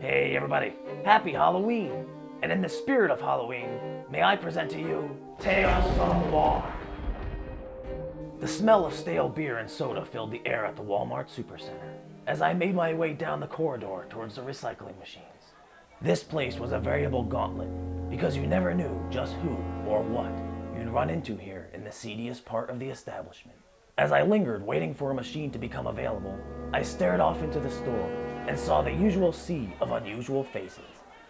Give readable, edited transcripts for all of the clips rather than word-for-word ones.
Hey everybody, happy Halloween! And in the spirit of Halloween, may I present to you Tales from the Wall. The smell of stale beer and soda filled the air at the Wal-mart Supercenter as I made my way down the corridor towards the recycling machines. This place was a veritable gauntlet because you never knew just who or what you'd run into here in the seediest part of the establishment. As I lingered waiting for a machine to become available, I stared off into the store and saw the usual sea of unusual faces.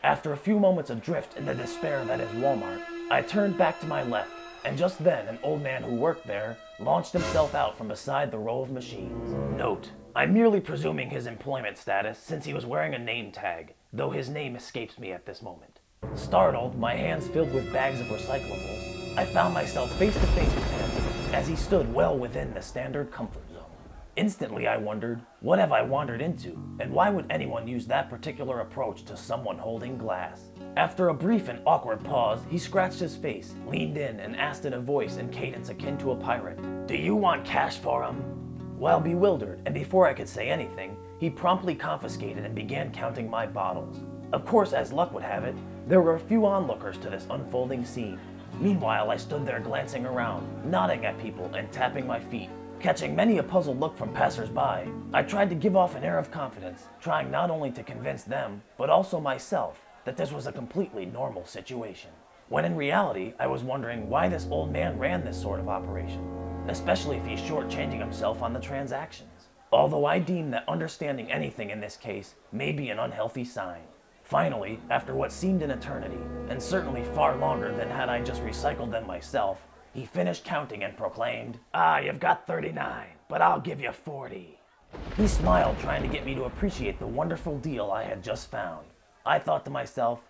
After a few moments adrift in the despair that is Walmart, I turned back to my left, and just then an old man who worked there launched himself out from beside the row of machines. Note, I'm merely presuming his employment status since he was wearing a name tag, though his name escapes me at this moment. Startled, my hands filled with bags of recyclables, I found myself face to face with him as he stood well within the standard comfort zone. Instantly I wondered, what have I wandered into, and why would anyone use that particular approach to someone holding glass? After a brief and awkward pause, he scratched his face, leaned in, and asked in a voice and cadence akin to a pirate, "Do you want cash for 'em?" While bewildered, and before I could say anything, he promptly confiscated and began counting my bottles. Of course, as luck would have it, there were a few onlookers to this unfolding scene. Meanwhile, I stood there glancing around, nodding at people and tapping my feet. Catching many a puzzled look from passers-by, I tried to give off an air of confidence, trying not only to convince them, but also myself, that this was a completely normal situation. When in reality, I was wondering why this old man ran this sort of operation, especially if he's shortchanging himself on the transactions. Although I deem that understanding anything in this case may be an unhealthy sign. Finally, after what seemed an eternity, and certainly far longer than had I just recycled them myself, he finished counting and proclaimed, "You've got 39, but I'll give you 40. He smiled, trying to get me to appreciate the wonderful deal I had just found. I thought to myself,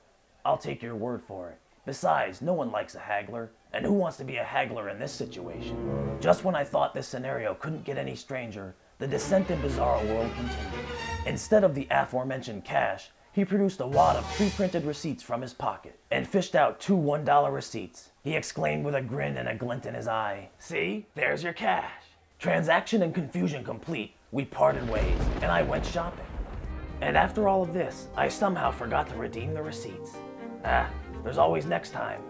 I'll take your word for it. Besides, no one likes a haggler, and who wants to be a haggler in this situation? Just when I thought this scenario couldn't get any stranger, the descent in bizarro world continued. Instead of the aforementioned cash, he produced a wad of pre-printed receipts from his pocket and fished out 2 $1 receipts. He exclaimed with a grin and a glint in his eye, "See, there's your cash." Transaction and confusion complete, we parted ways, and I went shopping. And after all of this, I somehow forgot to redeem the receipts. There's always next time.